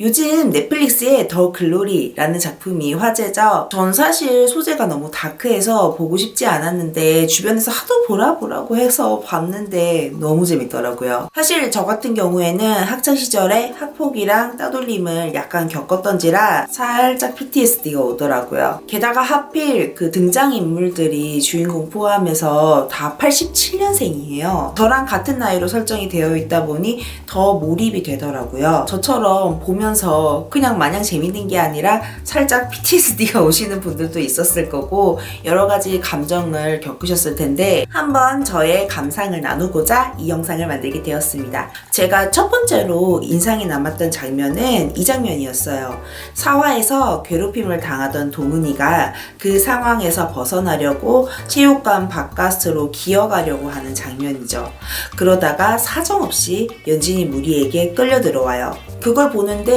요즘 넷플릭스의 더 글로리라는 작품이 화제죠. 전 사실 소재가 너무 다크해서 보고 싶지 않았는데 주변에서 하도 보라고 해서 봤는데 너무 재밌더라고요. 사실 저 같은 경우에는 학창시절에 학폭이랑 따돌림을 약간 겪었던지라 살짝 PTSD가 오더라고요. 게다가 하필 그 등장인물들이 주인공 포함해서 다 87년생이에요. 저랑 같은 나이로 설정이 되어 있다 보니 더 몰입이 되더라고요. 저처럼 보면서 그냥 마냥 재밌는 게 아니라 살짝 PTSD가 오시는 분들도 있었을 거고 여러 가지 감정을 겪으셨을 텐데 한번 저의 감상을 나누고자 이 영상을 만들게 되었습니다. 제가 첫 번째로 인상이 남았던 장면은 이 장면이었어요. 사화에서 괴롭힘을 당하던 동은이가 그 상황에서 벗어나려고 체육관 바깥으로 기어가려고 하는 장면이죠. 그러다가 사정없이 연진이 무리에게 끌려 들어와요. 그걸 보는데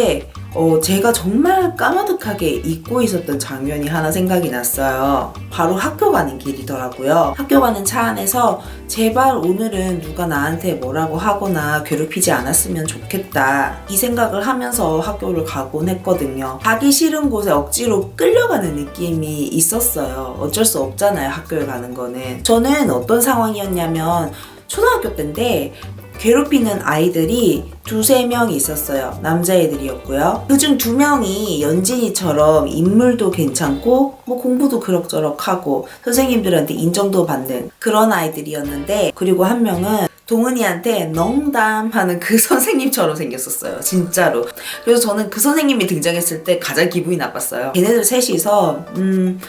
제가 정말 까마득하게 잊고 있었던 장면이 하나 생각이 났어요. 바로 학교 가는 길이더라고요. 학교 가는 차 안에서 제발 오늘은 누가 나한테 뭐라고 하거나 괴롭히지 않았으면 좋겠다 이 생각을 하면서 학교를 가곤 했거든요. 가기 싫은 곳에 억지로 끌려가는 느낌이 있었어요. 어쩔 수 없잖아요, 학교에 가는 거는. 저는 어떤 상황이었냐면 초등학교 때인데 괴롭히는 아이들이 2-3명 있었어요. 남자애들이었고요. 그중 2명이 연진이처럼 인물도 괜찮고 공부도 그럭저럭 하고 선생님들한테 인정도 받는 그런 아이들이었는데, 그리고 한 명은 동은이한테 농담하는 그 선생님처럼 생겼었어요. 진짜로. 그래서 저는 그 선생님이 등장했을 때 가장 기분이 나빴어요. 걔네들 셋이서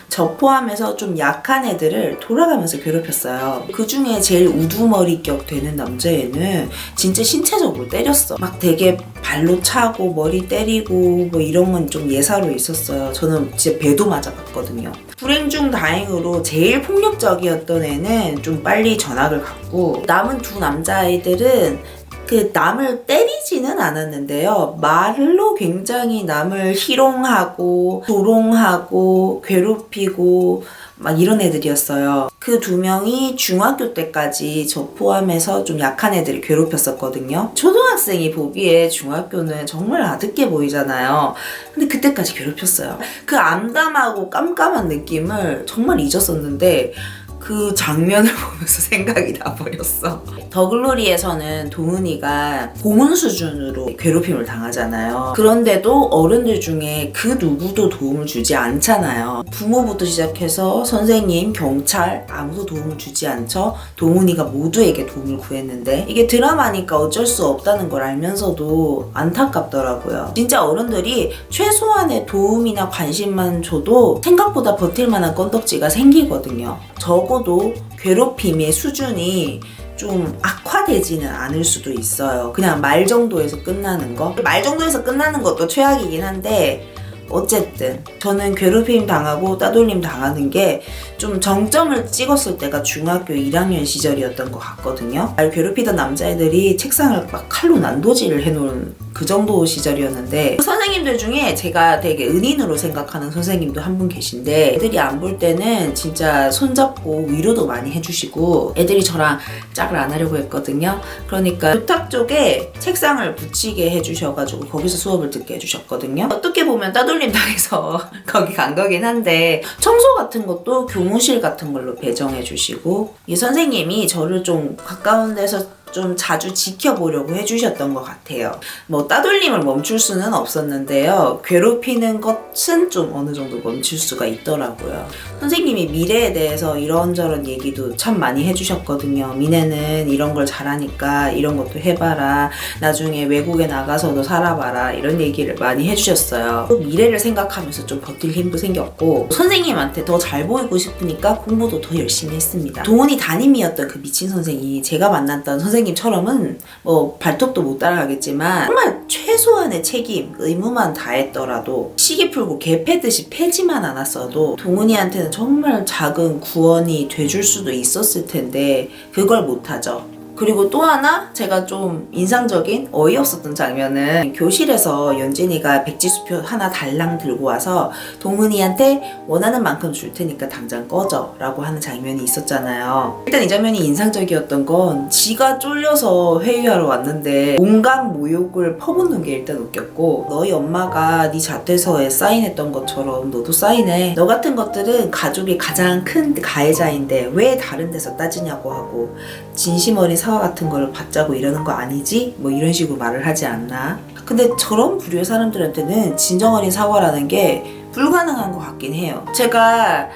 저 포함해서 좀 약한 애들을 돌아가면서 괴롭혔어요. 그 중에 제일 우두머리격 되는 남자애는 진짜 신체적으로 때렸어. 막 되게 발로 차고 머리 때리고 이런 건 좀 예사로 있었어요. 저는 진짜 배도 맞아봤거든요. 불행 중 다행으로 제일 폭력적이었던 애는 좀 빨리 전학을 갔고, 남은 2 남자아이들은 그 남을 때리지는 않았는데요. 말로 굉장히 남을 희롱하고 조롱하고 괴롭히고 막 이런 애들이었어요. 그 2명이 중학교 때까지 저 포함해서 좀 약한 애들을 괴롭혔었거든요. 초등학생이 보기에 중학교는 정말 아득해 보이잖아요. 근데 그때까지 괴롭혔어요. 그 암담하고 깜깜한 느낌을 정말 잊었었는데 그 장면을 보면서 생각이 나버렸어. 더글로리에서는 동은이가 고문 수준으로 괴롭힘을 당하잖아요. 그런데도 어른들 중에 그 누구도 도움을 주지 않잖아요. 부모부터 시작해서 선생님, 경찰 아무도 도움을 주지 않죠. 동은이가 모두에게 도움을 구했는데 이게 드라마니까 어쩔 수 없다는 걸 알면서도 안타깝더라고요. 진짜 어른들이 최소한의 도움이나 관심만 줘도 생각보다 버틸 만한 건덕지가 생기거든요. 적어도 괴롭힘의 수준이 좀 악화되지는 않을 수도 있어요. 그냥 말 정도에서 끝나는 거. 말 정도에서 끝나는 것도 최악이긴 한데 어쨌든 저는 괴롭힘 당하고 따돌림 당하는 게 좀 정점을 찍었을 때가 중학교 1학년 시절이었던 것 같거든요. 날 괴롭히던 남자애들이 책상을 막 칼로 난도질을 해놓은 그 정도 시절이었는데, 그 선생님들 중에 제가 되게 은인으로 생각하는 선생님도 한 분 계신데 애들이 안 볼 때는 진짜 손잡고 위로도 많이 해주시고 애들이 저랑 짝을 안 하려고 했거든요. 그러니까 교탁 쪽에 책상을 붙이게 해주셔가지고 거기서 수업을 듣게 해주셨거든요. 어떻게 보면 따돌림 당해서 거기 간 거긴 한데 청소 같은 것도 교무실 같은 걸로 배정해 주시고 이 선생님이 저를 좀 가까운 데서 좀 자주 지켜보려고 해주셨던 것 같아요. 따돌림을 멈출 수는 없었는데요. 괴롭히는 것은 좀 어느 정도 멈출 수가 있더라고요. 선생님이 미래에 대해서 이런저런 얘기도 참 많이 해주셨거든요. 미래는 이런 걸 잘하니까 이런 것도 해봐라. 나중에 외국에 나가서도 살아봐라. 이런 얘기를 많이 해주셨어요. 또 미래를 생각하면서 좀 버틸 힘도 생겼고, 선생님한테 더 잘 보이고 싶으니까 공부도 더 열심히 했습니다. 동은이 담임이었던 그 미친 선생이 제가 만났던 선생님처럼은 발톱도 못 따라가겠지만 정말 최소한의 책임, 의무만 다했더라도 시기 풀고 개 패듯이 패지만 않았어도 동은이한테는 정말 작은 구원이 돼줄 수도 있었을 텐데 그걸 못하죠. 그리고 또 하나 제가 좀 인상적인 어이없었던 장면은 교실에서 연진이가 백지수표 하나 달랑 들고 와서 동은이한테 원하는 만큼 줄 테니까 당장 꺼져 라고 하는 장면이 있었잖아요. 일단 이 장면이 인상적이었던 건 지가 쫄려서 회의하러 왔는데 온갖 모욕을 퍼붓는 게 일단 웃겼고, 너희 엄마가 네 자퇴서에 사인했던 것처럼 너도 사인해. 너 같은 것들은 가족이 가장 큰 가해자인데 왜 다른 데서 따지냐고 하고, 진심 어린 사과 같은 걸 받자고 이러는 거 아니지? 뭐 이런 식으로 말을 하지 않나? 근데 저런 부류의 사람들한테는 진정 어린 사과라는 게 불가능한 것 같긴 해요. 제가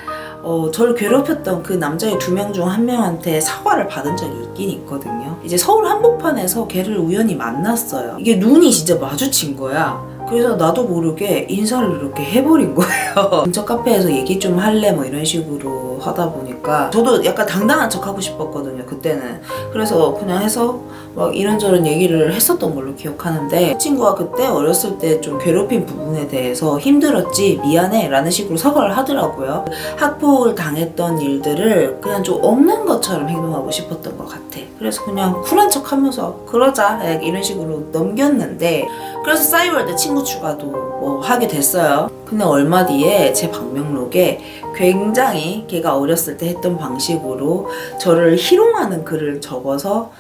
저를 괴롭혔던 그 남자의 2명 중 1명한테 사과를 받은 적이 있긴 있거든요. 이제 서울 한복판에서 걔를 우연히 만났어요. 이게 눈이 진짜 마주친 거야. 그래서 나도 모르게 인사를 이렇게 해버린 거예요. 근처 카페에서 얘기 좀 할래 뭐 이런 식으로 하다 보니까 저도 약간 당당한 척 하고 싶었거든요, 그때는. 그래서 그냥 해서 막 이런저런 얘기를 했었던 걸로 기억하는데, 그 친구가 그때 어렸을 때 좀 괴롭힌 부분에 대해서 힘들었지 미안해 라는 식으로 사과를 하더라고요. 학폭을 당했던 일들을 그냥 좀 없는 것처럼 행동하고 싶었던 것 같아. 그래서 그냥 쿨한 척 하면서 그러자 이런 식으로 넘겼는데, 그래서 싸이월드 친구 추가도 뭐 하게 됐어요. 근데 얼마 뒤에 제 방명록에 굉장히 걔가 어렸을 때 했던 방식으로 저를 희롱하는 글을 적어서,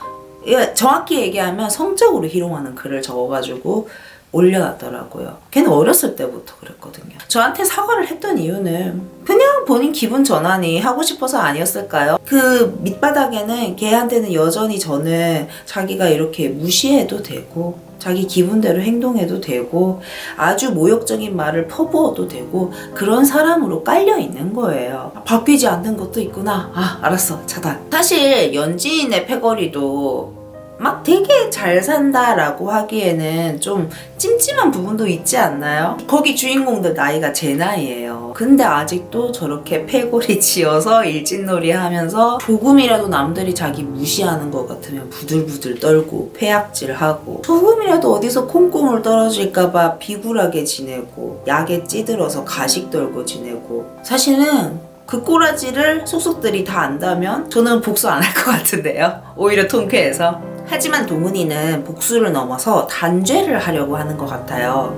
정확히 얘기하면 성적으로 희롱하는 글을 적어가지고 올려놨더라고요. 걔는 어렸을 때부터 그랬거든요. 저한테 사과를 했던 이유는 그냥 본인 기분 전환이 하고 싶어서 아니었을까요? 그 밑바닥에는 걔한테는 여전히 저는 자기가 이렇게 무시해도 되고 자기 기분대로 행동해도 되고 아주 모욕적인 말을 퍼부어도 되고 그런 사람으로 깔려있는 거예요. 바뀌지 않는 것도 있구나. 아, 알았어, 차단. 사실 연지인의 패거리도 막 되게 잘 산다라고 하기에는 좀 찜찜한 부분도 있지 않나요? 거기 주인공들 나이가 제 나이예요. 근데 아직도 저렇게 패거리 지어서 일진놀이 하면서 조금이라도 남들이 자기 무시하는 것 같으면 부들부들 떨고 폐악질하고, 조금이라도 어디서 콩고물 떨어질까봐 비굴하게 지내고 약에 찌들어서 가식 떨고 지내고. 사실은 그 꼬라지를 속속들이 다 안다면 저는 복수 안 할 것 같은데요. 오히려 통쾌해서. 하지만 동은이는 복수를 넘어서 단죄를 하려고 하는 것 같아요.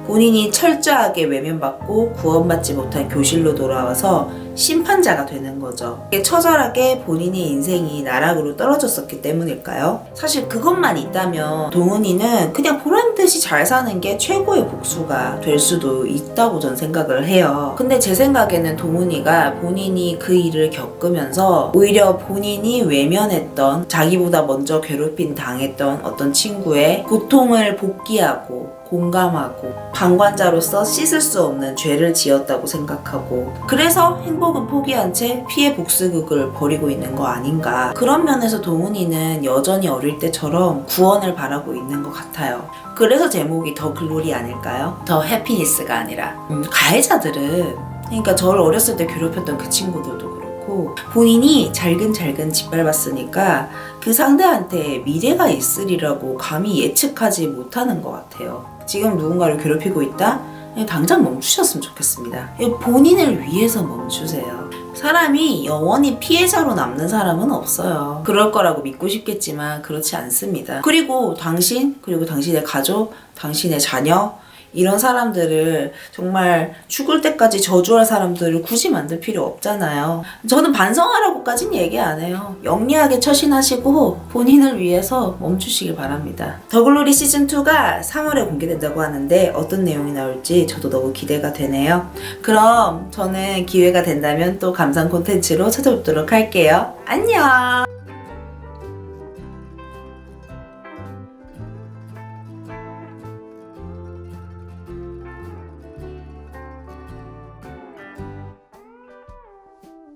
본인이 철저하게 외면받고 구원받지 못한 교실로 돌아와서 심판자가 되는 거죠. 처절하게 본인의 인생이 나락으로 떨어졌었기 때문일까요? 사실 그것만 있다면 동은이는 그냥 보란듯이 잘 사는 게 최고의 복수가 될 수도 있다고 전 생각을 해요. 근데 제 생각에는 동은이가 본인이 그 일을 겪으면서 오히려 본인이 외면했던, 자기보다 먼저 괴롭힘 당했던 어떤 친구의 고통을 복기하고 공감하고 방관자로서 씻을 수 없는 죄를 지었다고 생각하고, 그래서 행복은 포기한 채 피해 복수극을 벌이고 있는 거 아닌가. 그런 면에서 동은이는 여전히 어릴 때처럼 구원을 바라고 있는 것 같아요. 그래서 제목이 더 글로리 아닐까요? 더 해피니스가 아니라. 가해자들은, 그러니까 저를 어렸을 때 괴롭혔던 그 친구들도 그렇고 본인이 잘근잘근 짓밟았으니까 그 상대한테 미래가 있으리라고 감히 예측하지 못하는 것 같아요. 지금 누군가를 괴롭히고 있다? 당장 멈추셨으면 좋겠습니다. 본인을 위해서 멈추세요. 사람이 영원히 피해자로 남는 사람은 없어요. 그럴 거라고 믿고 싶겠지만 그렇지 않습니다. 그리고 당신, 그리고 당신의 가족, 당신의 자녀, 이런 사람들을 정말 죽을 때까지 저주할 사람들을 굳이 만들 필요 없잖아요. 저는 반성하라고까진 얘기 안 해요. 영리하게 처신하시고 본인을 위해서 멈추시길 바랍니다. 더글로리 시즌2가 3월에 공개된다고 하는데 어떤 내용이 나올지 저도 너무 기대가 되네요. 그럼 저는 기회가 된다면 또 감상 콘텐츠로 찾아뵙도록 할게요. 안녕!